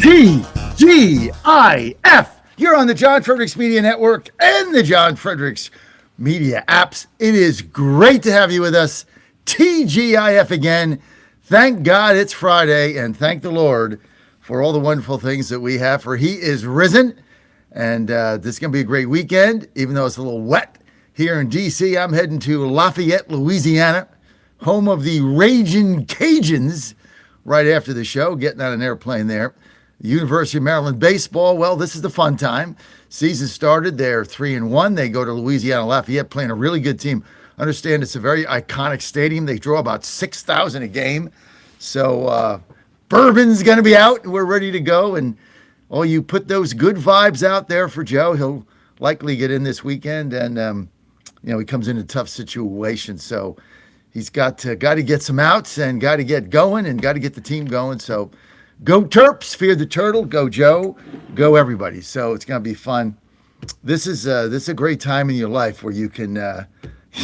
TGIF. You're on the John Fredericks Media Network and the John Fredericks Media apps. It is great to have you with us. TGIF again. Thank God it's Friday, and thank the Lord for all the wonderful things that we have, for He is risen. And this is going to be a great weekend, even though it's a little wet here in D.C. I'm heading to Lafayette, Louisiana, home of the Ragin' Cajuns, right after the show, getting on an airplane there. University of Maryland baseball, well, this is the fun time. Season started, they're 3-1. They go to Louisiana Lafayette, playing a really good team. Understand it's a very iconic stadium. They draw about 6,000 a game. So Bourbon's going to be out, and we're ready to go. And you put those good vibes out there for Joe. He'll likely get in this weekend, and he comes in a tough situation. So he's got to get some outs and got to get going and got to get the team going. So go Terps, fear the turtle, go Joe, go everybody. So it's going to be fun. This is a great time in your life where you can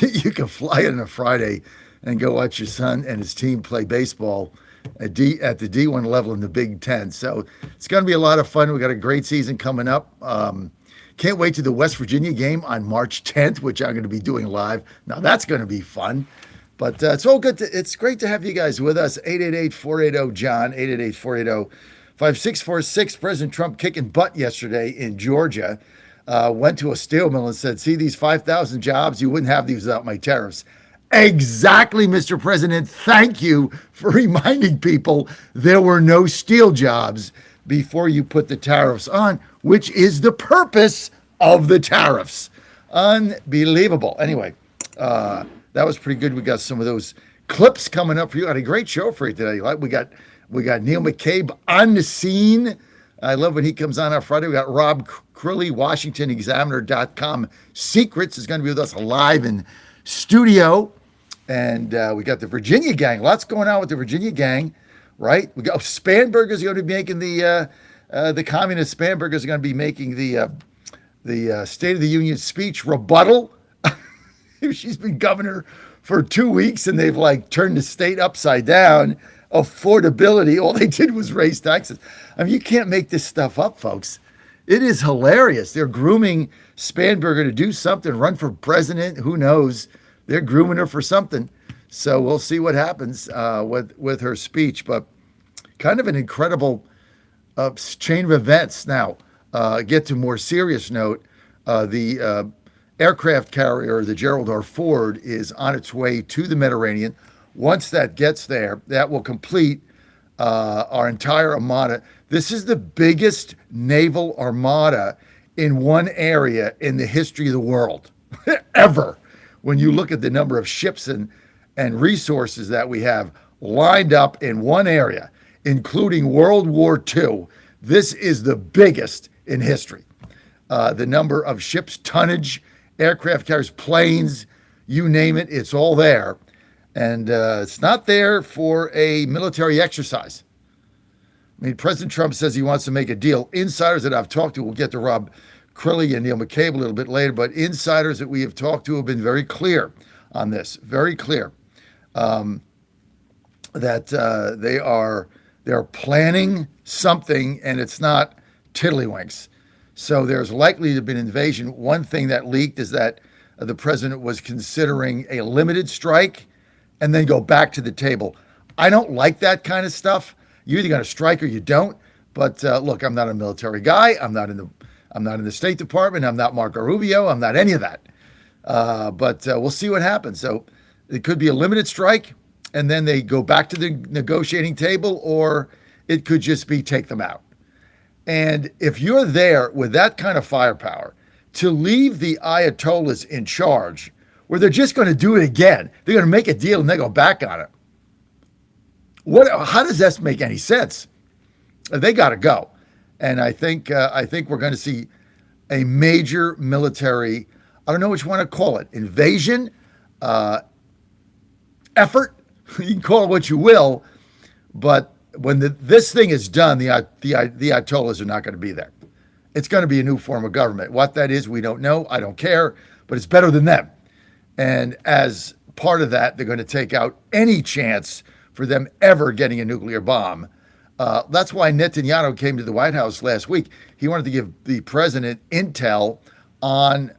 you can fly in on a Friday and go watch your son and his team play baseball at the D1 level in the Big Ten. So it's going to be a lot of fun. We got a great season coming up. Can't wait to the West Virginia game on March 10th, which I'm going to be doing live. Now that's going to be fun. But it's all good. It's great to have you guys with us. 888-480-JOHN, 888-480-5646. President Trump kicking butt yesterday in Georgia. Went to a steel mill and said, see these 5,000 jobs? You wouldn't have these without my tariffs. Exactly, Mr. President. Thank you for reminding people there were no steel jobs before you put the tariffs on, which is the purpose of the tariffs. Unbelievable. Anyway, that was pretty good. We got some of those clips coming up for you. Got a great show for you today. We got Neil McCabe on the scene. I love when he comes on Friday. We got Rob Crilly, WashingtonExaminer.com Secrets is going to be with us live in studio. And we got the Virginia gang. Lots going on with the Virginia gang, right? We got Spanberger's going to be making the communist Spanberger's going to be making the State of the Union speech rebuttal. She's been governor for 2 weeks, and they've turned the state upside down. Affordability, all they did was raise taxes. I mean, you can't make this stuff up, folks. It is hilarious. They're grooming Spanberger to do something, run for president. Who knows? They're grooming her for something. So we'll see what happens with her speech. But kind of an incredible chain of events. Now, get to a more serious note. The aircraft carrier, the Gerald R. Ford, is on its way to the Mediterranean. Once that gets there, that will complete our entire armada. This is the biggest naval armada in one area in the history of the world, ever. When you look at the number of ships and resources that we have lined up in one area, including World War II, this is the biggest in history. The number of ships, tonnage, aircraft carriers, planes, you name it, it's all there. And it's not there for a military exercise. I mean, President Trump says he wants to make a deal. Insiders that I've talked to, we'll get to Rob Crilly and Neil McCabe a little bit later, but insiders that we have talked to have been very clear on this, very clear, that they're planning something, and it's not tiddlywinks. So there's likely to have been invasion. One thing that leaked is that the president was considering a limited strike and then go back to the table. I don't like that kind of stuff. You're either going to strike or you don't. But look, I'm not a military guy. I'm not in the State Department. I'm not Marco Rubio. I'm not any of that. But we'll see what happens. So it could be a limited strike, and then they go back to the negotiating table, or it could just be take them out. And if you're there with that kind of firepower, to leave the Ayatollahs in charge, where they're just going to do it again, they're going to make a deal and they go back on it. How does this make any sense? They got to go. And I think we're going to see a major military, I don't know what you want to call it, invasion, effort. You can call it what you will, but when this thing is done, the Ayatollahs are not going to be there. It's going to be a new form of government. What that is, we don't know. I don't care, but it's better than them. And as part of that, they're going to take out any chance for them ever getting a nuclear bomb That's why Netanyahu came to the White House last week. He wanted to give the president intel on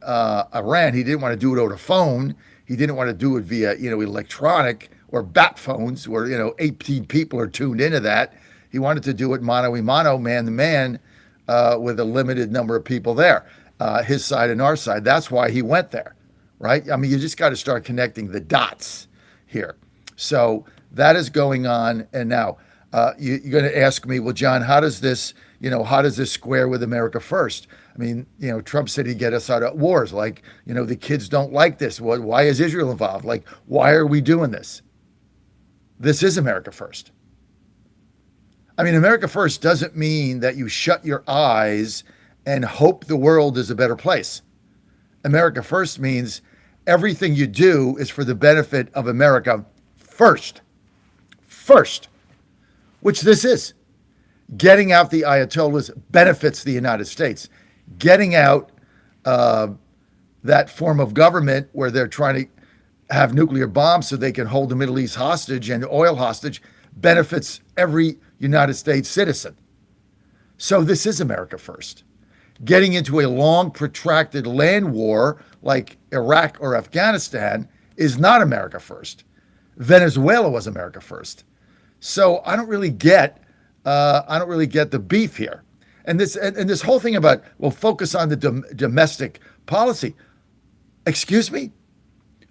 Iran. He didn't want to do it over the phone. He didn't want to do it via, electronic or bat phones where, 18 people are tuned into that. He wanted to do it mano a mano, man to man, with a limited number of people there, his side and our side. That's why he went there, right? I mean, you just got to start connecting the dots here. So that is going on. And now you're going to ask me, well, John, how does this square with America First? I mean, Trump said he'd get us out of wars. Like, the kids don't like this. Why is Israel involved? Like, why are we doing this? This is America First. I mean, America First doesn't mean that you shut your eyes and hope the world is a better place. America First means everything you do is for the benefit of America first. First, which this is. Getting out the Ayatollahs benefits the United States. Getting out that form of government where they're trying to have nuclear bombs so they can hold the Middle East hostage and oil hostage benefits every United States citizen. So this is America First. Getting into a long, protracted land war like Iraq or Afghanistan is not America First. Venezuela was America First. So I don't really get the beef here. And this whole thing about, well, focus on the domestic policy. Excuse me?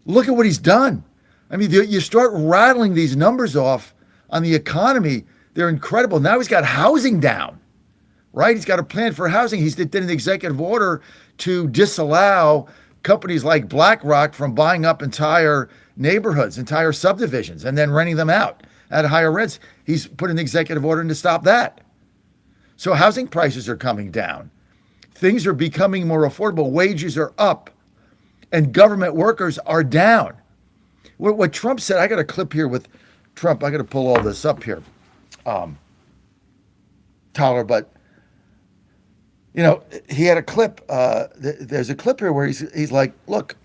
Look at what he's done. I mean, you start rattling these numbers off on the economy. They're incredible. Now he's got housing down, right? He's got a plan for housing. He's did an executive order to disallow companies like BlackRock from buying up entire neighborhoods, entire subdivisions, and then renting them out at higher rents. He's put an executive order in to stop that. So housing prices are coming down. Things are becoming more affordable. Wages are up. And government workers are down. What Trump said, I got a clip here with Trump. I got to pull all this up here, Tyler. But, he had a clip. There's a clip here where he's like, look,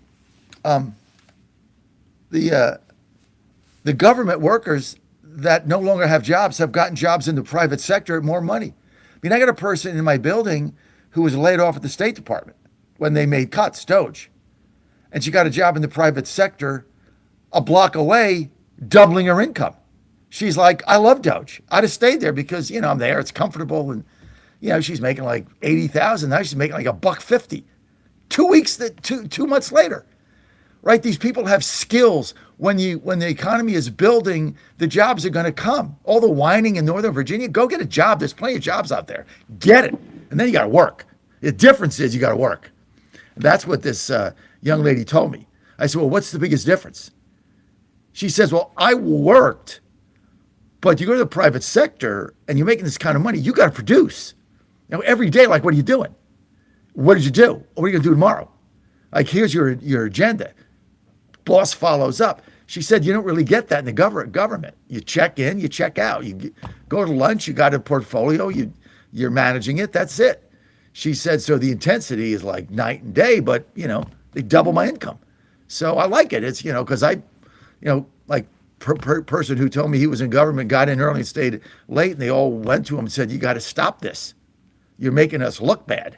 the government workers that no longer have jobs have gotten jobs in the private sector at more money. I mean, I got a person in my building who was laid off at the State Department when they made cuts, Doge. And she got a job in the private sector a block away, doubling her income. She's like, I love Doge. I'd have stayed there because, I'm there, it's comfortable. And, she's making like $80,000. Now she's making like $150. 2 weeks, 2 months later, right? These people have skills. When the economy is building, the jobs are going to come. All the whining in Northern Virginia, go get a job. There's plenty of jobs out there. Get it. And then you got to work. The difference is you got to work. And that's what this young lady told me. I said, well, what's the biggest difference? She says, well, I worked, but you go to the private sector and you're making this kind of money, you got to produce. Every day, like, what are you doing? What did you do? What are you going to do tomorrow? Like, here's your agenda. Boss follows up. She said, you don't really get that in the government. You check in, you check out. You go to lunch, you got a portfolio, you're managing it, that's it. She said, so the intensity is like night and day, but, they double my income. So I like it. It's, because person who told me he was in government got in early and stayed late, and they all went to him and said, you got to stop this. You're making us look bad.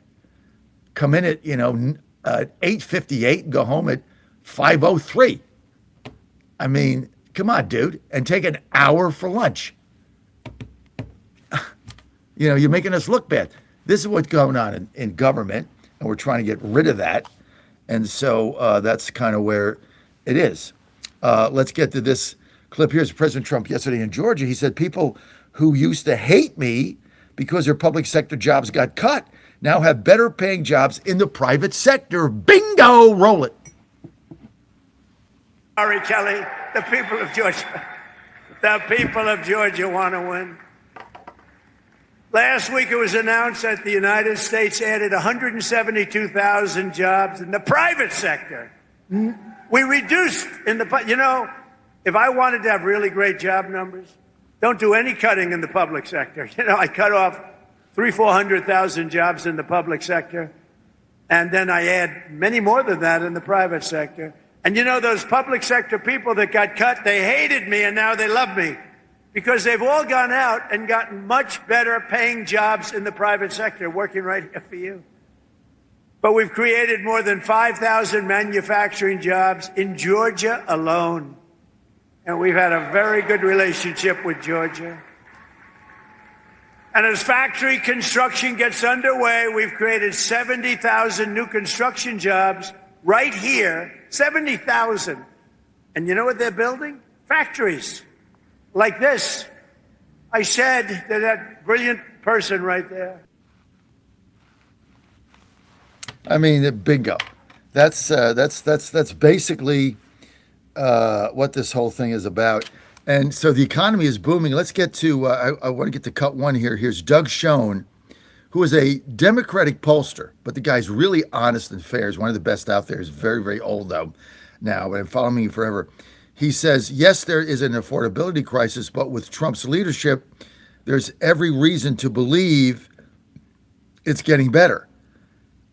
Come in at, 8:58 and go home at 5:03. I mean, come on, dude, and take an hour for lunch. You're making us look bad. This is what's going on in government, and we're trying to get rid of that. And so that's kind of where it is. Let's get to this clip. Here's President Trump yesterday in Georgia. He said people who used to hate me because their public sector jobs got cut now have better paying jobs in the private sector. Bingo! Roll it. Sorry, Kelly. The people of Georgia want to win. Last week it was announced that the United States added 172,000 jobs in the private sector. We reduced if I wanted to have really great job numbers, don't do any cutting in the public sector. I cut off 400,000 jobs in the public sector, and then I add many more than that in the private sector. And those public sector people that got cut, they hated me, and now they love me because they've all gone out and gotten much better paying jobs in the private sector, working right here for you. But we've created more than 5,000 manufacturing jobs in Georgia alone. And we've had a very good relationship with Georgia. And as factory construction gets underway, we've created 70,000 new construction jobs right here, 70,000. And you know what they're building? Factories like this. I said to that brilliant person right there. I mean, bingo. That's basically what this whole thing is about. And so the economy is booming. Let's get to, I want to get to cut one here. Here's Doug Schoen, who is a Democratic pollster, but the guy's really honest and fair. He's one of the best out there. He's very, very old though now, but I'm following him forever. He says, yes, there is an affordability crisis, but with Trump's leadership, there's every reason to believe it's getting better.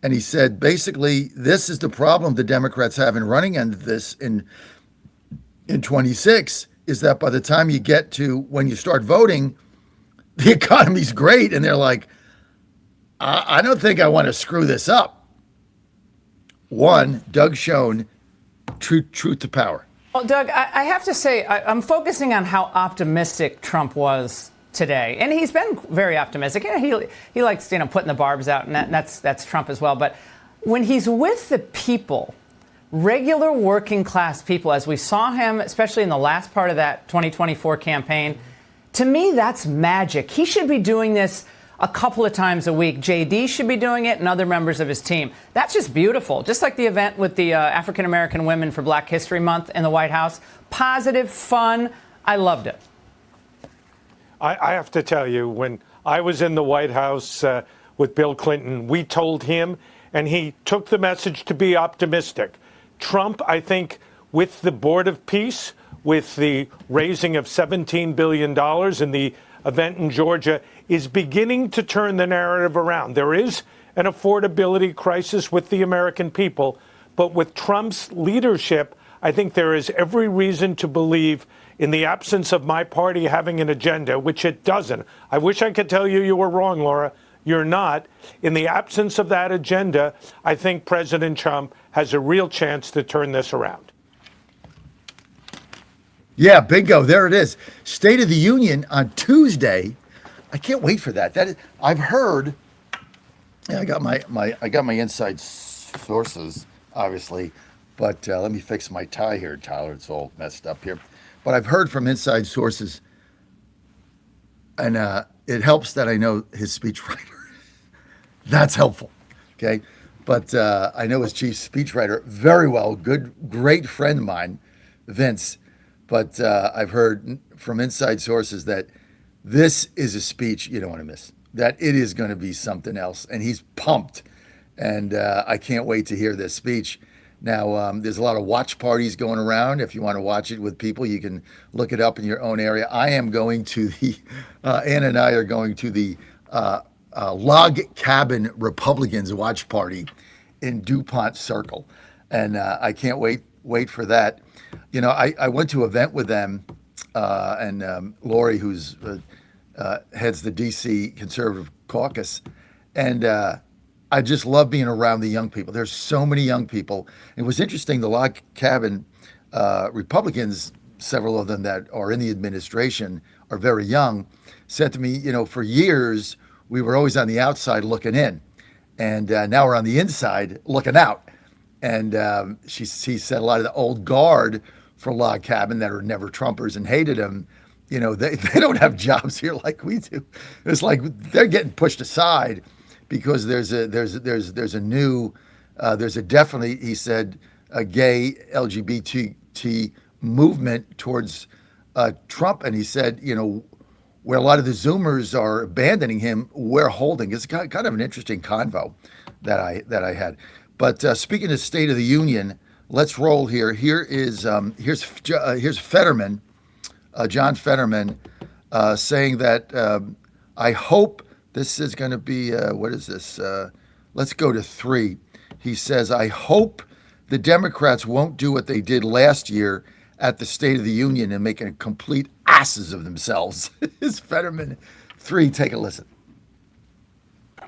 And he said, basically, this is the problem the Democrats have in running on this in 26, is that by the time you get to when you start voting, the economy's great. And they're like, I don't think I want to screw this up. One, Doug Schoen, truth to power. Well, Doug, I have to say, I'm focusing on how optimistic Trump was today, and he's been very optimistic. You know, he likes putting the barbs out, and that's Trump as well. But when he's with the people, regular working class people, as we saw him, especially in the last part of that 2024 campaign, to me that's magic. He should be doing this a couple of times a week. JD should be doing it, and other members of his team. That's just beautiful. Just like the event with the African American women for Black History Month in the White House. Positive, fun. I loved it. I have to tell you, when I was in the White House with Bill Clinton, we told him, and he took the message to be optimistic. Trump, I think, with the Board of Peace, with the raising of $17 billion in the event in Georgia, is beginning to turn the narrative around. There is an affordability crisis with the American people, but with Trump's leadership, I think there is every reason to believe, in the absence of my party having an agenda, which it doesn't. I wish I could tell you you were wrong, Laura. You're not. In the absence of that agenda, I think President Trump has a real chance to turn this around. Yeah, bingo. There it is. State of the Union on Tuesday. I can't wait for that. I've heard. Yeah, I got my inside sources, obviously, but let me fix my tie here, Tyler. It's all messed up here. But I've heard from inside sources, and it helps that I know his speechwriter. That's helpful, okay? But I know his chief speechwriter very well, great friend of mine, Vince. But I've heard from inside sources that this is a speech you don't want to miss, that it is going to be something else. And he's pumped, and I can't wait to hear this speech. Now, there's a lot of watch parties going around. If you want to watch it with people, you can look it up in your own area. I am going to Ann and I are going to the Log Cabin Republicans watch party in DuPont Circle. And I can't wait for that. You know, I went to an event with them, and Lori, who's heads the DC Conservative Caucus, and I just love being around the young people. There's so many young people. It was interesting, the Log Cabin Republicans, several of them that are in the administration are very young, said to me, you know, for years, we were always on the outside looking in. And now we're on the inside looking out. And she said a lot of the old guard for Log Cabin that are never Trumpers and hated him, you know, they don't have jobs here like we do. It's like they're getting pushed aside. Because there's definitely, he said, a gay LGBT movement towards Trump, and he said, you know, where a lot of the Zoomers are abandoning him, we're holding. It's kind of an interesting convo that I had. But speaking of State of the Union, let's roll here. Here's Fetterman, John Fetterman, saying that I hope. This is going to be, what is this? Let's go to 3. He says, I hope the Democrats won't do what they did last year at the State of the Union and making complete asses of themselves. Is Fetterman 3. Take a listen.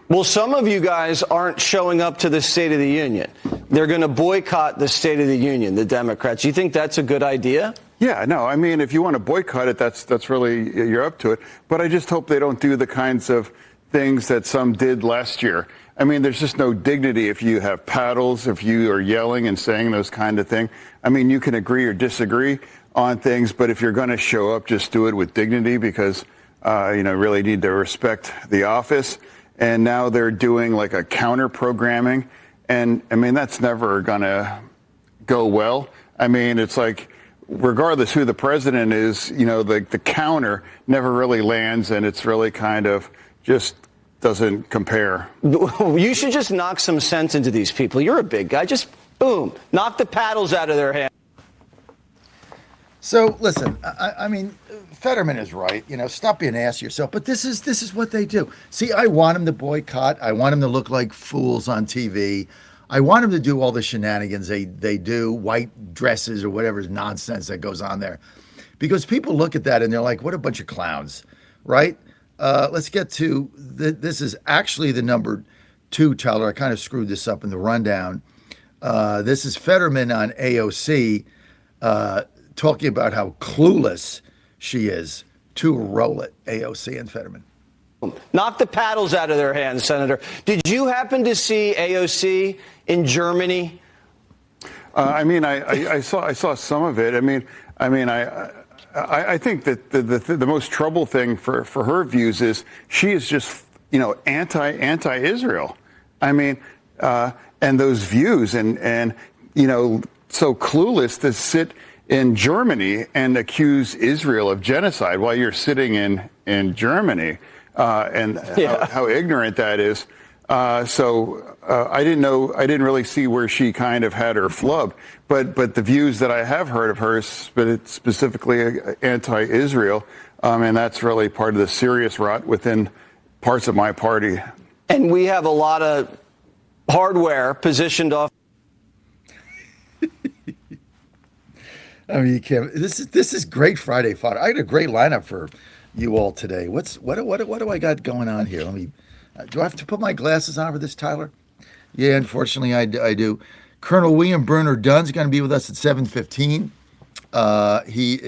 Well, some of you guys aren't showing up to the State of the Union. They're going to boycott the State of the Union, the Democrats. You think that's a good idea? Yeah, no, I mean, if you want to boycott it, that's really, you're up to it. But I just hope they don't do the kinds of things that some did last year. I mean, there's just no dignity if you have paddles, if you are yelling and saying those kind of things. I mean, you can agree or disagree on things, but if you're going to show up, just do it with dignity because, really need to respect the office. And now they're doing like a counter programming. And I mean, that's never going to go well. I mean, it's like, regardless who the president is, the counter never really lands, and it's really kind of just doesn't compare. You should just knock some sense into these people. You're a big guy. Just boom, knock the paddles out of their hand. So listen, I mean, Fetterman is right. Stop being an ass to yourself. But this is what they do. See, I want them to boycott. I want them to look like fools on TV. I want them to do all the shenanigans they do, white dresses or whatever nonsense that goes on there, because people look at that and they're like, "What a bunch of clowns!" Right? Let's get to this. Is actually the number 2, Tyler. I kind of screwed this up in the rundown. This is Fetterman on AOC. Talking about how clueless she is. To roll it, AOC and Fetterman. Knock the paddles out of their hands, Senator. Did you happen to see AOC in Germany? I saw some of it. I think that the most trouble thing for her views is she is just anti-Israel. And those views and so clueless to sit in Germany and accuse Israel of genocide while you're sitting in Germany, how ignorant that is. I didn't really see where she kind of had her flub, but the views that I have heard of hers, but it's specifically anti-Israel, and that's really part of the serious rot within parts of my party. And we have a lot of hardware positioned off. I mean, you can't. This is great Friday fodder. I got a great lineup for you all today. What do I got going on here? Let me. Do I have to put my glasses on for this, Tyler? Yeah, unfortunately, I do. Colonel William Bernard Dunn's going to be with us at 7:15. He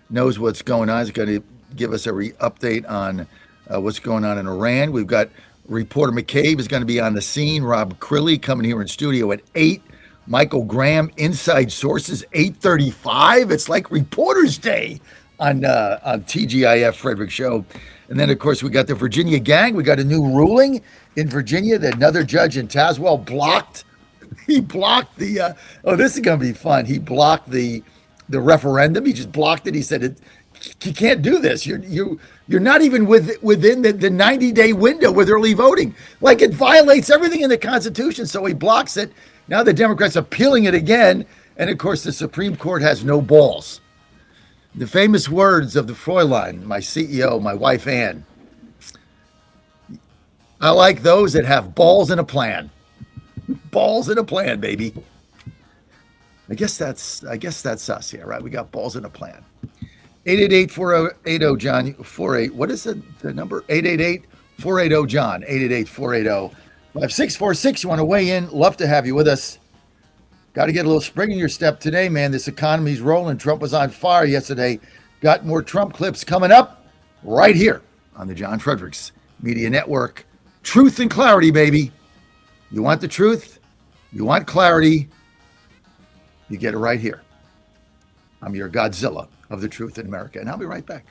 knows what's going on. He's going to give us a update on what's going on in Iran. We've got reporter McCabe is going to be on the scene. Rob Crilly coming here in studio at 8. Michael Graham, Inside Sources, 8:35. It's like Reporters Day on TGIF Frederick Show. And then, of course, we got the Virginia gang. We got a new ruling in Virginia that another judge in Tazewell blocked. He blocked the, this is going to be fun. He blocked the referendum. He just blocked it. He said, you can't do this. You're not even within the 90-day window with early voting. Like, it violates everything in the Constitution. So he blocks it. Now the Democrats are appealing it again. And, of course, the Supreme Court has no balls. The famous words of the Fräulein, my CEO, my wife, Ann. I like those that have balls and a plan. Balls and a plan, baby. I guess that's us here, right? We got balls and a plan. 888-4080, John, 48. What is the number? 888-480-JOHN, 888-480-5646. You want to weigh in? Love to have you with us. Got to get a little spring in your step today, man. This economy's rolling. Trump was on fire yesterday. Got more Trump clips coming up right here on the John Fredericks Media Network. Truth and clarity, baby. You want the truth? You want clarity? You get it right here. I'm your Godzilla of the truth in America, and I'll be right back.